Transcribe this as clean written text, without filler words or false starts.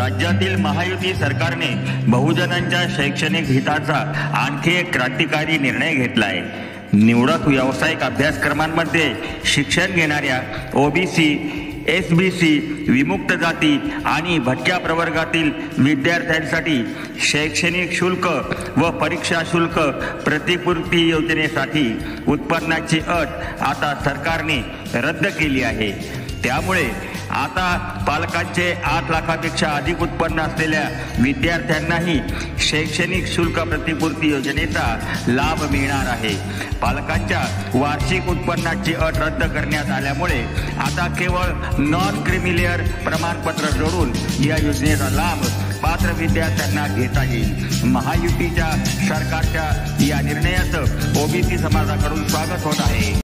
राज्यातील महायुती सरकारने बहुजनांच्या शैक्षणिक हिताचा आणखी एक क्रांतिकारी निर्णय घेतला आहे। निवडक व्यावसायिक अभ्यासक्रमांमध्ये शिक्षण घेणाऱ्या ओबीसी, एसबीसी, विमुक्त जाती आणि भटक्या प्रवर्गातील विद्यार्थ्यांसाठी शैक्षणिक शुल्क व परीक्षा शुल्क प्रतिपूर्ती योजनेसाठी उत्पन्नाची अट आता सरकारने रद्द केली आहे। त्यामुळे आता पालकांचे 8 लाखापेक्षा अधिक उत्पन्न असलेल्या विद्यार्थ्यांनाही शैक्षणिक शुल्क प्रतिपूर्ती योजनेचा लाभ मिळणार आहे। पालकांच्या वार्षिक उत्पन्नाची अट रद्द करण्यात आल्यामुळे आता केवळ नॉन क्रिमिलेअर प्रमाणपत्र जोडून या योजनेचा लाभ पात्र विद्यार्थ्यांना घेता येईल। महायुतीच्या सरकारच्या या निर्णयाचं ओबीसी समाजाकडून स्वागत होत आहे।